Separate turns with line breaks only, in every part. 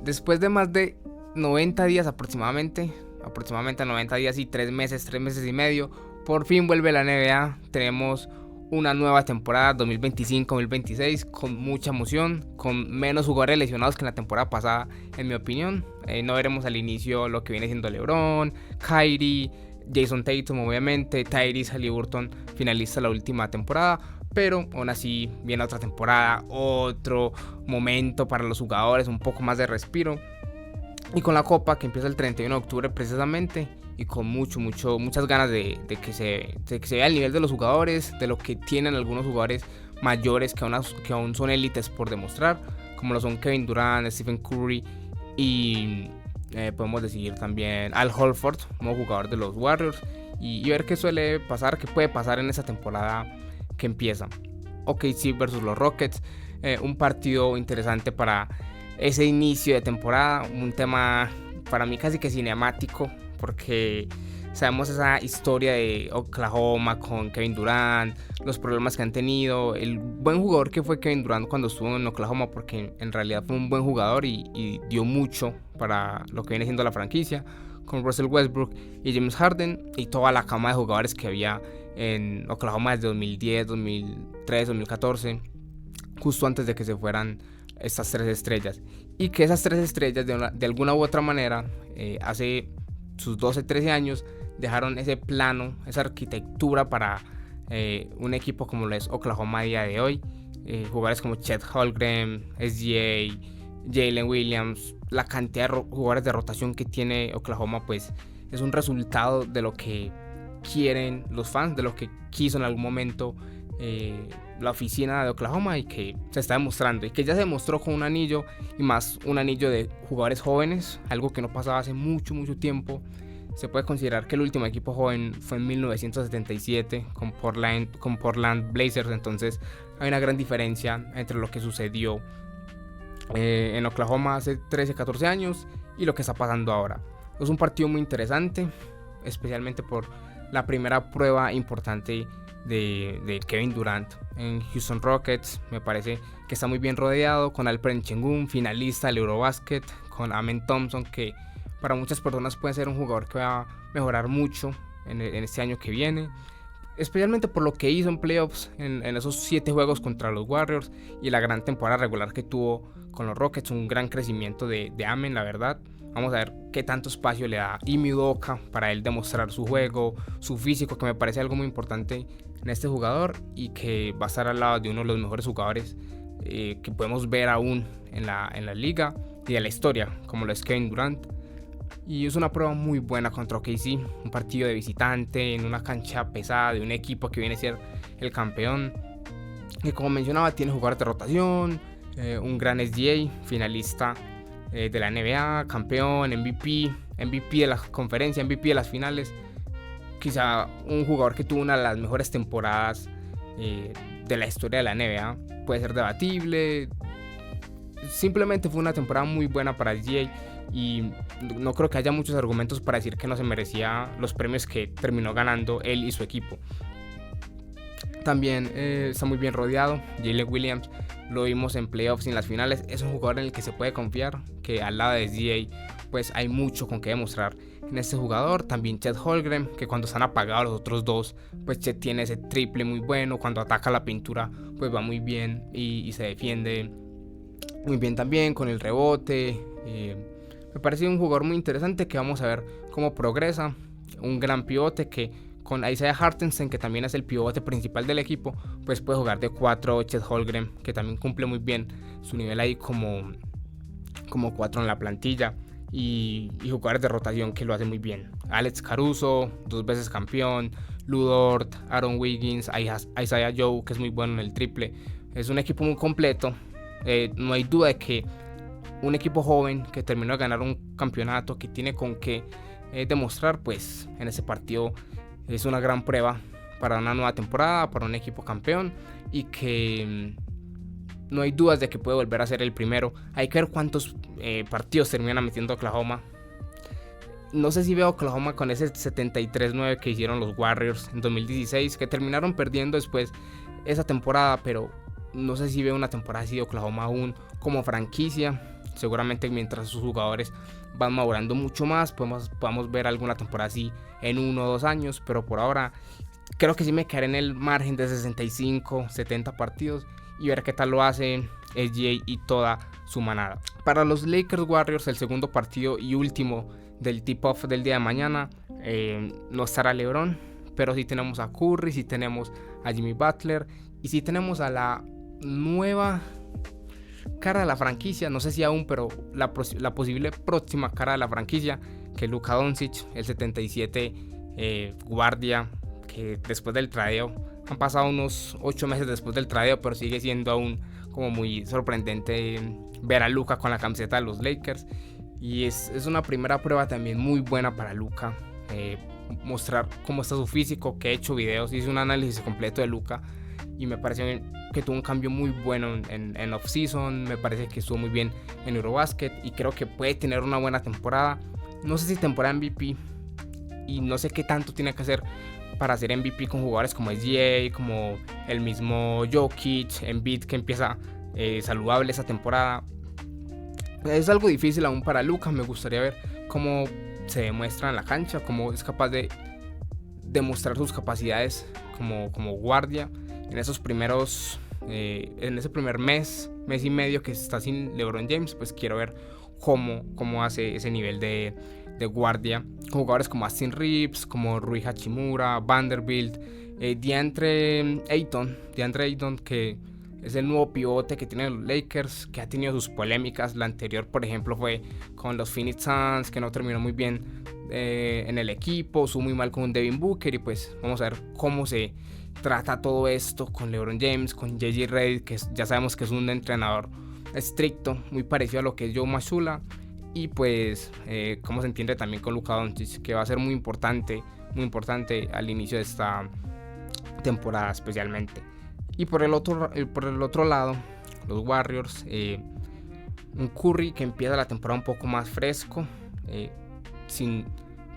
después de más de 90 días aproximadamente 90 días y 3 meses y medio, por fin vuelve la NBA. Tenemos una nueva temporada 2025-2026 con mucha emoción, con menos jugadores lesionados que en la temporada pasada, en mi opinión. No veremos al inicio lo que viene siendo LeBron, Kyrie, Jason Tatum obviamente, Tyrese Haliburton, finalista la última temporada, pero aún así viene otra temporada, otro momento para los jugadores, un poco más de respiro. Y con la Copa que empieza el 31 de octubre precisamente, y con muchas ganas de que se vea el nivel de los jugadores, de lo que tienen algunos jugadores mayores que aún son élites por demostrar, como lo son Kevin Durant, Stephen Curry y podemos decir también Al Horford, nuevo jugador de los Warriors, y ver qué suele pasar, qué puede pasar en esa temporada que empieza. OKC versus los Rockets, un partido interesante para ese inicio de temporada, un tema para mí casi que cinemático, porque sabemos esa historia de Oklahoma con Kevin Durant, los problemas que han tenido, el buen jugador que fue Kevin Durant cuando estuvo en Oklahoma, porque en realidad fue un buen jugador y dio mucho para lo que viene siendo la franquicia, con Russell Westbrook y James Harden y toda la cama de jugadores que había en Oklahoma desde 2010, 2013, 2014, justo antes de que se fueran estas 3 estrellas, y que esas 3 estrellas de alguna u otra manera hace sus 12-13 años dejaron ese plano, esa arquitectura para un equipo como lo es Oklahoma a día de hoy. Jugadores como Chet Holmgren, SGA, Jalen Williams, la cantidad de jugadores de rotación que tiene Oklahoma, pues es un resultado de lo que quieren los fans, de lo que quiso en algún momento la oficina de Oklahoma, y que se está demostrando, y que ya se demostró con un anillo, y más un anillo de jugadores jóvenes, algo que no pasaba hace mucho tiempo. Se puede considerar que el último equipo joven fue en 1977 con Portland Blazers, entonces hay una gran diferencia entre lo que sucedió en Oklahoma hace 13-14 años y lo que está pasando ahora. Es un partido muy interesante, especialmente por la primera prueba importante de Kevin Durant en Houston Rockets. Me parece que está muy bien rodeado con Alperen Sengun, finalista del Eurobasket, con Amen Thompson, que para muchas personas puede ser un jugador que va a mejorar mucho en este año que viene, especialmente por lo que hizo en playoffs en esos 7 juegos contra los Warriors y la gran temporada regular que tuvo con los Rockets. Un gran crecimiento de Amen, la verdad. Vamos a ver qué tanto espacio le da Ime Udoka para él demostrar su juego, su físico, que me parece algo muy importante en este jugador, y que va a estar al lado de uno de los mejores jugadores que podemos ver aún en la liga y de la historia, como lo es Kevin Durant. Y es una prueba muy buena contra OKC, un partido de visitante en una cancha pesada de un equipo que viene a ser el campeón, que como mencionaba tiene jugadores de rotación, un gran SGA, finalista de la NBA, campeón, MVP de la conferencia, MVP de las finales, quizá un jugador que tuvo una de las mejores temporadas de la historia de la NBA, puede ser debatible. Simplemente fue una temporada muy buena para SGA, y no creo que haya muchos argumentos para decir que no se merecía los premios que terminó ganando él y su equipo. También está muy bien rodeado. Jalen Williams, lo vimos en playoffs y en las finales, es un jugador en el que se puede confiar, que al lado de SGA pues hay mucho con que demostrar en este jugador. También Chet Holmgren, que cuando están apagados los otros dos, pues Chet tiene ese triple muy bueno, cuando ataca la pintura pues va muy bien y se defiende muy bien también con el rebote. Me parece un jugador muy interesante que vamos a ver cómo progresa. Un gran pivote que con Isaiah Hartenstein, que también es el pivote principal del equipo, pues puede jugar de 4. Chet Holmgren, que también cumple muy bien su nivel ahí como 4 en la plantilla, y jugadores de rotación que lo hacen muy bien. Alex Caruso, 2 veces campeón, Lu Dort, Aaron Wiggins, Isaiah Joe, que es muy bueno en el triple. Es un equipo muy completo. No hay duda de que un equipo joven que terminó de ganar un campeonato, que tiene con qué demostrar, pues en ese partido es una gran prueba para una nueva temporada, para un equipo campeón, y que no hay dudas de que puede volver a ser el primero. Hay que ver cuántos partidos termina metiendo Oklahoma. No sé si veo a Oklahoma con ese 73-9 que hicieron los Warriors en 2016, que terminaron perdiendo después esa temporada, pero no sé si veo una temporada así de Oklahoma aún como franquicia. Seguramente mientras sus jugadores van madurando mucho más, podamos ver alguna temporada así en 1 o 2 años, pero por ahora creo que sí me quedaré en el margen de 65, 70 partidos y ver qué tal lo hace SGA y toda su manada. Para los Lakers Warriors, el segundo partido y último del tip-off del día de mañana, no estará LeBron, pero sí tenemos a Curry, sí tenemos a Jimmy Butler y sí tenemos a la nueva cara de la franquicia, no sé si aún, pero la posible próxima cara de la franquicia, que es Luka Doncic, el 77 guardia, que después del tradeo, han pasado unos 8 meses después del tradeo, pero sigue siendo aún como muy sorprendente ver a Luka con la camiseta de los Lakers. Y es una primera prueba también muy buena para Luka, mostrar cómo está su físico, que he hecho videos, hice un análisis completo de Luka y me pareció que tuvo un cambio muy bueno en off-season, me parece que estuvo muy bien en Eurobasket y creo que puede tener una buena temporada. No sé si temporada MVP y no sé qué tanto tiene que hacer para ser MVP con jugadores como SGA, como el mismo Jokic, Embiid, que empieza saludable esa temporada. Es algo difícil aún para Luka. Me gustaría ver cómo se demuestra en la cancha, cómo es capaz de demostrar sus capacidades como guardia en esos primeros en ese primer mes y medio que está sin LeBron James. Pues quiero ver cómo hace ese nivel de guardia con jugadores como Austin Reeves, como Rui Hachimura, Vanderbilt, DeAndre Ayton, que es el nuevo pivote que tienen los Lakers, que ha tenido sus polémicas. La anterior, por ejemplo, fue con los Phoenix Suns, que no terminó muy bien en el equipo, estuvo muy mal con Devin Booker. Y pues vamos a ver cómo se trata todo esto con LeBron James, con JJ Redick, que ya sabemos que es un entrenador estricto, muy parecido a lo que es Joe Mazzulla. Y pues cómo se entiende también con Luka Doncic, que va a ser muy importante al inicio de esta temporada especialmente. Y por el otro lado, los Warriors, un Curry que empieza la temporada un poco más fresco, sin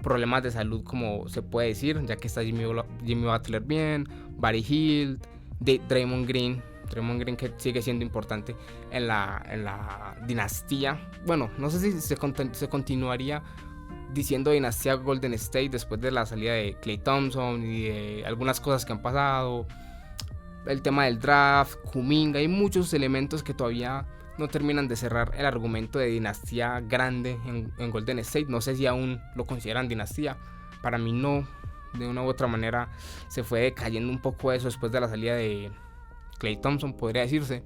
problemas de salud como se puede decir, ya que está Jimmy Butler bien, Buddy Hield, Draymond Green que sigue siendo importante en la dinastía. Bueno, no sé si se continuaría diciendo dinastía Golden State después de la salida de Klay Thompson y de algunas cosas que han pasado. El tema del draft, Kuminga, hay muchos elementos que todavía no terminan de cerrar el argumento de dinastía grande en Golden State. No sé si aún lo consideran dinastía. Para mí no. De una u otra manera se fue decayendo un poco eso después de la salida de Klay Thompson, podría decirse.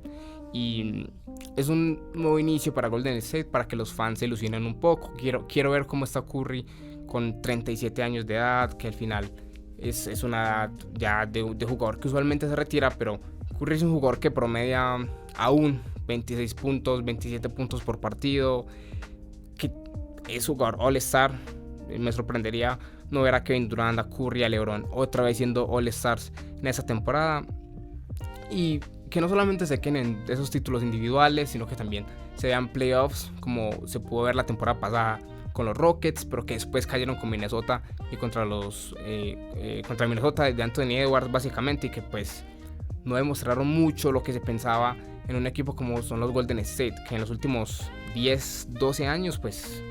Y es un nuevo inicio para Golden State, para que los fans se ilusionen un poco. Quiero ver cómo está Curry con 37 años de edad, que al final es una edad ya de jugador que usualmente se retira, pero Curry es un jugador que promedia aún 26 puntos, 27 puntos por partido, que es jugador All-Star. Me sorprendería no ver a Kevin Durant, a Curry, a LeBron otra vez siendo All-Stars en esa temporada. Y que no solamente se queden en esos títulos individuales, sino que también se vean playoffs, como se pudo ver la temporada pasada con los Rockets, pero que después cayeron con Minnesota y contra Minnesota de Anthony Edwards básicamente, y que pues no demostraron mucho lo que se pensaba en un equipo como son los Golden State, que en los últimos 10, 12 años pues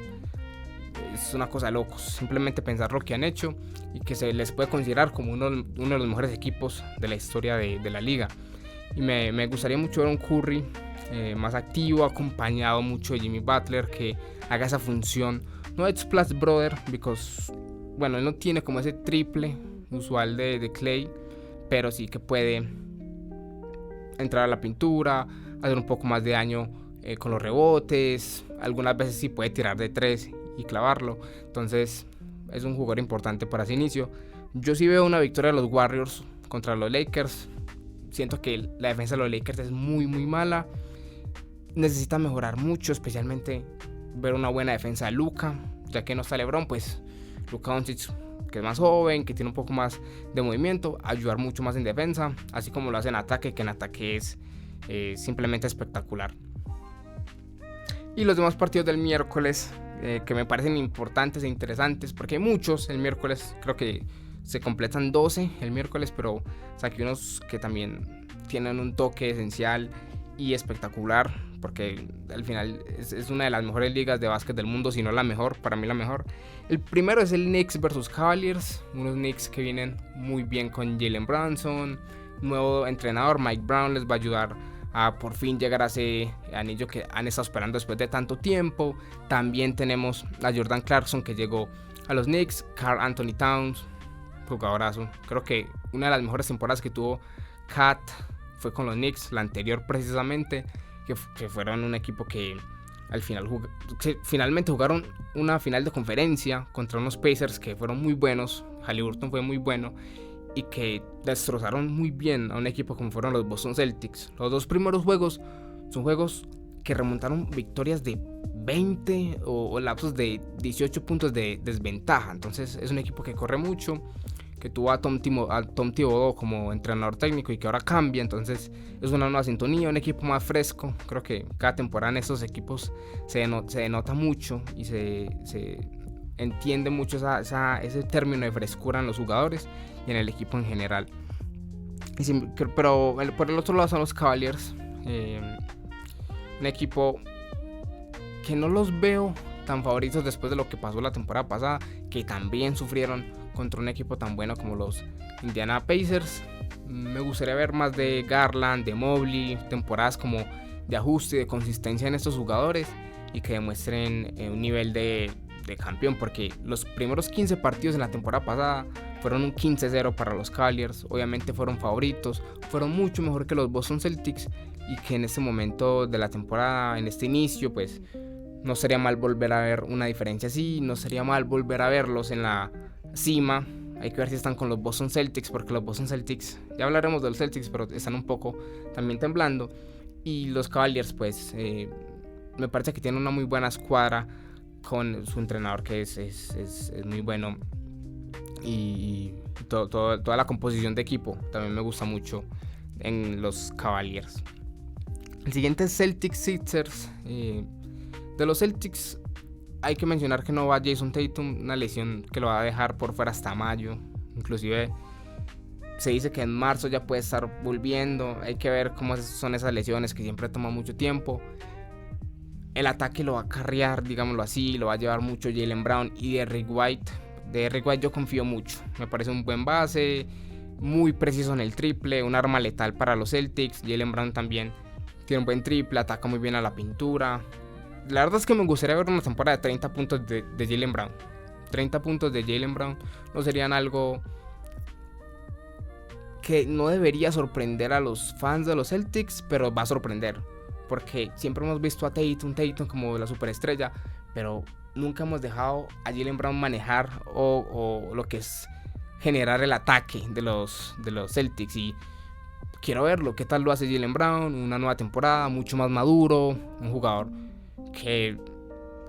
es una cosa de locos. Simplemente pensar lo que han hecho y que se les puede considerar como uno de los mejores equipos de la historia de la liga. Y me gustaría mucho ver un Curry más activo, acompañado mucho de Jimmy Butler, que haga esa función, no de Splash Brother, because bueno, él no tiene como ese triple usual de Klay, pero sí que puede entrar a la pintura, hacer un poco más de daño con los rebotes, algunas veces sí puede tirar de 3 y clavarlo. Entonces es un jugador importante para ese inicio. Yo sí veo una victoria de los Warriors contra los Lakers. Siento que la defensa de los Lakers es muy mala, necesita mejorar mucho, especialmente ver una buena defensa de Luka, ya que no está LeBron. Pues Luka Doncic, que es más joven, que tiene un poco más de movimiento, ayudar mucho más en defensa, así como lo hace en ataque, que en ataque es simplemente espectacular. Y los demás partidos del miércoles, que me parecen importantes e interesantes, porque hay muchos el miércoles, creo que se completan 12 el miércoles, pero saqué unos que también tienen un toque esencial y espectacular porque al final es una de las mejores ligas de básquet del mundo, si no la mejor, para mí la mejor. El primero es el Knicks versus Cavaliers, unos Knicks que vienen muy bien con Jalen Brunson, nuevo entrenador, Mike Brown les va a ayudar a por fin llegar a ese anillo que han estado esperando después de tanto tiempo. También tenemos a Jordan Clarkson, que llegó a los Knicks, Karl Anthony Towns, jugadorazo. Creo que una de las mejores temporadas que tuvo Cat fue con los Knicks, la anterior precisamente, que fueron un equipo que al final finalmente jugaron una final de conferencia contra unos Pacers que fueron muy buenos. Haliburton fue muy bueno y que destrozaron muy bien a un equipo como fueron los Boston Celtics. Los dos primeros juegos son juegos que remontaron victorias de 20 o lapsos de 18 puntos de desventaja. Entonces es un equipo que corre mucho, que tuvo a Tom Thibodeau como entrenador técnico y que ahora cambia. Entonces es una nueva sintonía, un equipo más fresco. Creo que cada temporada en estos equipos se denota mucho y se entiende mucho ese término de frescura en los jugadores y en el equipo en general. Pero por el otro lado son los Cavaliers, un equipo que no los veo tan favoritos después de lo que pasó la temporada pasada, que también sufrieron contra un equipo tan bueno como los Indiana Pacers. Me gustaría ver más de Garland, de Mobley, temporadas como de ajuste, de consistencia en estos jugadores y que demuestren un nivel de campeón, porque los primeros 15 partidos en la temporada pasada fueron un 15-0 para los Cavaliers. Obviamente fueron favoritos, fueron mucho mejor que los Boston Celtics, y que en este momento de la temporada, en este inicio, pues no sería mal volver a ver una diferencia así, no sería mal volver a verlos en la cima. Hay que ver si están con los Boston Celtics, porque los Boston Celtics, ya hablaremos de los Celtics, pero están un poco también temblando. Y los Cavaliers, pues me parece que tienen una muy buena escuadra con su entrenador, que es muy bueno, y toda la composición de equipo también me gusta mucho en los Cavaliers. El siguiente es Celtics Sixers. De los Celtics hay que mencionar que no va Jason Tatum, una lesión que lo va a dejar por fuera hasta mayo. Inclusive se dice que en marzo ya puede estar volviendo. Hay que ver cómo son esas lesiones que siempre toman mucho tiempo. El ataque lo va a carrear, digámoslo así, lo va a llevar mucho Jaylen Brown y Derrick White. De Derrick White yo confío mucho, me parece un buen base, muy preciso en el triple, un arma letal para los Celtics. Jaylen Brown también tiene un buen triple, ataca muy bien a la pintura. La verdad es que me gustaría ver una temporada de 30 puntos de Jaylen Brown. 30 puntos de Jaylen Brown no serían algo que no debería sorprender a los fans de los Celtics, pero va a sorprender, porque siempre hemos visto a Tatum como la superestrella, pero nunca hemos dejado a Jaylen Brown manejar o lo que es generar el ataque de los Celtics. Y quiero verlo, qué tal lo hace Jaylen Brown, una nueva temporada, mucho más maduro, un jugador que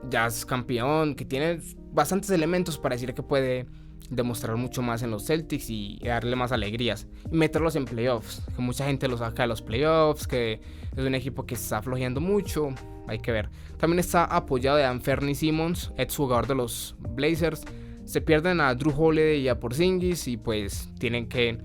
ya es campeón, que tiene bastantes elementos para decir que puede demostrar mucho más en los Celtics y darle más alegrías y meterlos en playoffs, que mucha gente los saca de los playoffs, que es un equipo que está flojeando mucho. Hay que ver. También está apoyado de Anthony Simons, ex jugador de los Blazers. Se pierden a Drew Holiday y a Porzingis, y pues tienen que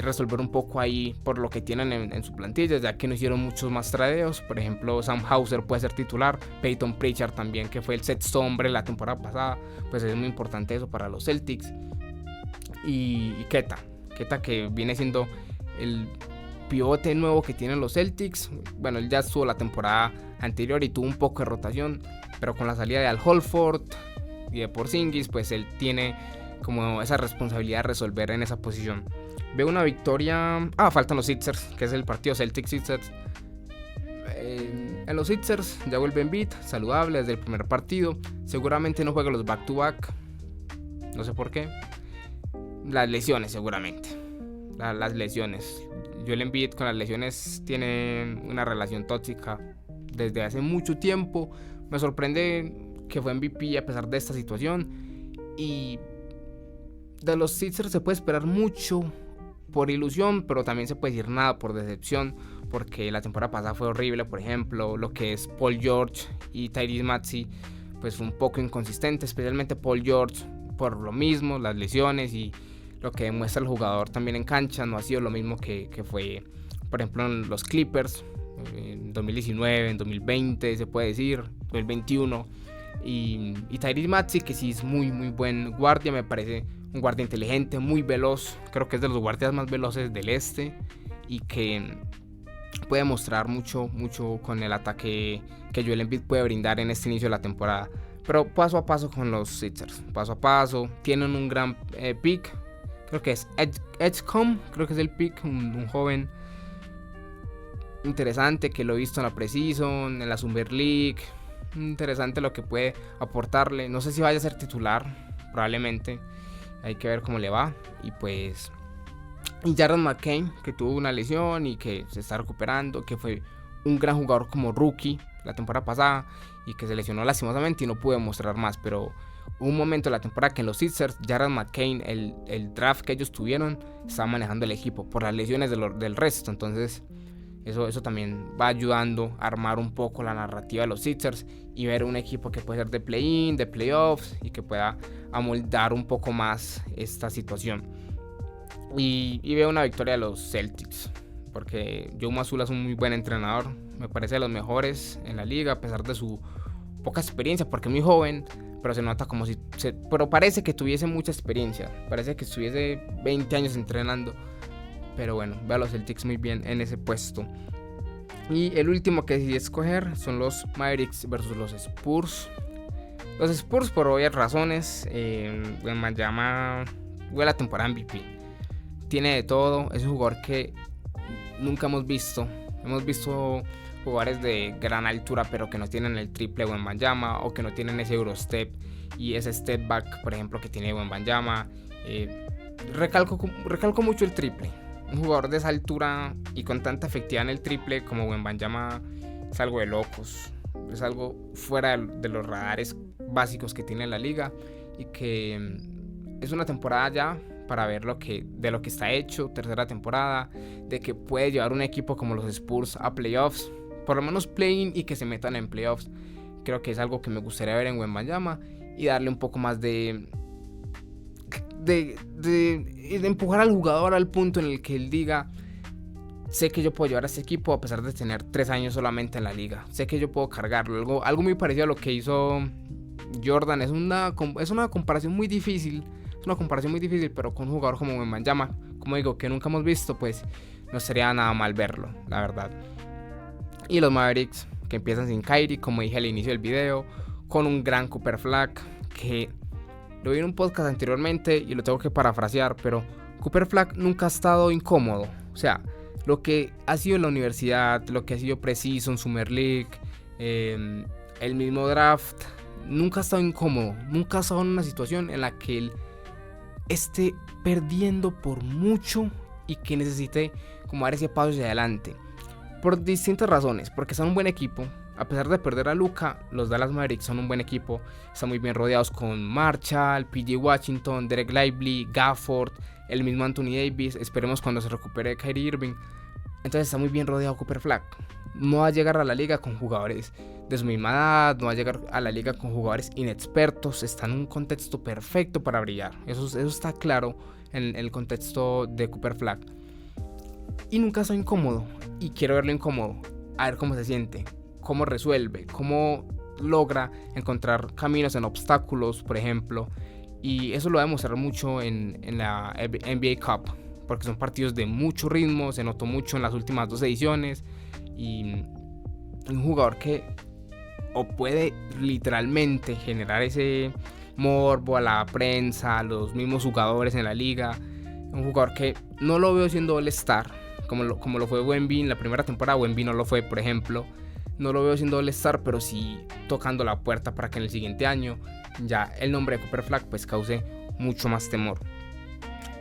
resolver un poco ahí por lo que tienen en su plantilla, ya que no hicieron muchos más tradeos. Por ejemplo, Sam Hauser puede ser titular, Peyton Pritchard también, que fue el sexto hombre la temporada pasada, pues es muy importante eso para los Celtics. Y Keta, que viene siendo el pivote nuevo que tienen los Celtics. Bueno, él ya estuvo la temporada anterior y tuvo un poco de rotación, pero con la salida de Al Horford y de Porzingis, pues él tiene como esa responsabilidad de resolver en esa posición. Veo una victoria. Faltan los Sixers, que es el partido Celtics-Sixers. En los Sixers ya vuelve Embiid, saludable desde el primer partido. Seguramente no juega los back-to-back. No sé por qué. Las lesiones, seguramente. Las lesiones. Joel Embiid con las lesiones tiene una relación tóxica desde hace mucho tiempo. Me sorprende que fue MVP a pesar de esta situación. Y de los Sixers se puede esperar mucho por ilusión, pero también se puede decir nada por decepción, porque la temporada pasada fue horrible. Por ejemplo, lo que es Paul George y Tyrese Maxey, pues fue un poco inconsistente, especialmente Paul George por lo mismo, las lesiones, y lo que demuestra el jugador también en cancha no ha sido lo mismo que fue, por ejemplo, en los Clippers. en 2019, en 2020 se puede decir, 2021. Y Tyrese Maxey, que sí es muy buen guardia, me parece un guardia inteligente, muy veloz, creo que es de los guardias más veloces del este y que puede mostrar mucho con el ataque que Joel Embiid puede brindar en este inicio de la temporada. Pero paso a paso con los Sixers, paso a paso, tienen un gran pick, creo que es Edgecombe, creo que es el pick, un joven interesante que lo he visto en la Preseason, en la Summer League, interesante lo que puede aportarle, no sé si vaya a ser titular, probablemente, hay que ver cómo le va. Y pues Jared McCain, que tuvo una lesión y que se está recuperando, que fue un gran jugador como rookie la temporada pasada y que se lesionó lastimosamente y no pudo mostrar más, pero hubo un momento en la temporada que en los Sixers Jared McCain, el draft que ellos tuvieron, estaba manejando el equipo por las lesiones del resto, entonces eso también va ayudando a armar un poco la narrativa de los Sixers y ver un equipo que puede ser de play-in, de playoffs y que pueda amoldar un poco más esta situación. Y veo una victoria de los Celtics, porque Joe Mazzulla es un muy buen entrenador, me parece de los mejores en la liga a pesar de su poca experiencia, porque es muy joven, pero se nota como pero parece que tuviese mucha experiencia, parece que estuviese 20 años entrenando. Pero bueno, veo a los Celtics muy bien en ese puesto. Y el último que decidí escoger son los Mavericks versus los Spurs. Los Spurs, por obvias razones, Wembanyama fue la temporada MVP. Tiene de todo, es un jugador que nunca hemos visto. Hemos visto jugadores de gran altura, pero que no tienen el triple Wembanyama o que no tienen ese Eurostep y ese step back, por ejemplo, que tiene Wembanyama. Recalco mucho el triple. Un jugador de esa altura y con tanta efectividad en el triple como Wembanyama es algo de locos, es algo fuera de los radares básicos que tiene la liga y que es una temporada ya para ver de lo que está hecho, tercera temporada, de que puede llevar un equipo como los Spurs a playoffs, por lo menos play-in y que se metan en playoffs. Creo que es algo que me gustaría ver en Wembanyama y darle un poco más de empujar al jugador al punto en el que él diga: sé que yo puedo llevar a este equipo a pesar de tener 3 años solamente en la liga, sé que yo puedo cargarlo, algo muy parecido a lo que hizo Jordan. Es una comparación muy difícil, pero con un jugador como Wembanyama, como digo, que nunca hemos visto, pues no sería nada mal verlo, la verdad. Y los Mavericks, que empiezan sin Kyrie, como dije al inicio del video, con un gran Cooper Flag, que lo vi en un podcast anteriormente y lo tengo que parafrasear, pero Cooper Flag nunca ha estado incómodo. O sea, lo que ha sido en la universidad, lo que ha sido Preseason, Summer League, el mismo draft, nunca ha estado incómodo. Nunca ha estado en una situación en la que él esté perdiendo por mucho y que necesite como dar ese paso hacia adelante. Por distintas razones, porque son un buen equipo. A pesar de perder a Luka, los Dallas Mavericks son un buen equipo. Están muy bien rodeados con Marshall, PJ Washington, Derek Lively, Gafford, el mismo Anthony Davis. Esperemos cuando se recupere Kyrie Irving. Entonces está muy bien rodeado Cooper Flag. No va a llegar a la liga con jugadores de su misma edad, no va a llegar a la liga con jugadores inexpertos. Está en un contexto perfecto para brillar. Eso está claro en el contexto de Cooper Flag. Y nunca está incómodo. Y quiero verlo incómodo. A ver cómo se siente, cómo resuelve, cómo logra encontrar caminos en obstáculos, por ejemplo. Y eso lo va a demostrar mucho en la NBA Cup, porque son partidos de mucho ritmo, se notó mucho en las últimas 2 ediciones. Y un jugador que o puede literalmente generar ese morbo a la prensa, a los mismos jugadores en la liga. Un jugador que no lo veo siendo All-Star, como lo fue Wemby en la primera temporada. Wemby no lo fue, por ejemplo. No lo veo siendo All-Star, pero sí tocando la puerta para que en el siguiente año ya el nombre de Cooper Flag pues cause mucho más temor.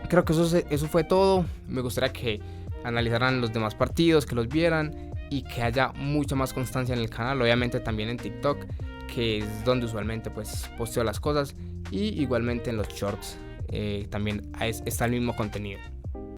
Creo que eso fue todo. Me gustaría que analizaran los demás partidos, que los vieran y que haya mucha más constancia en el canal. Obviamente también en TikTok, que es donde usualmente pues posteo las cosas, y igualmente en los shorts también está el mismo contenido.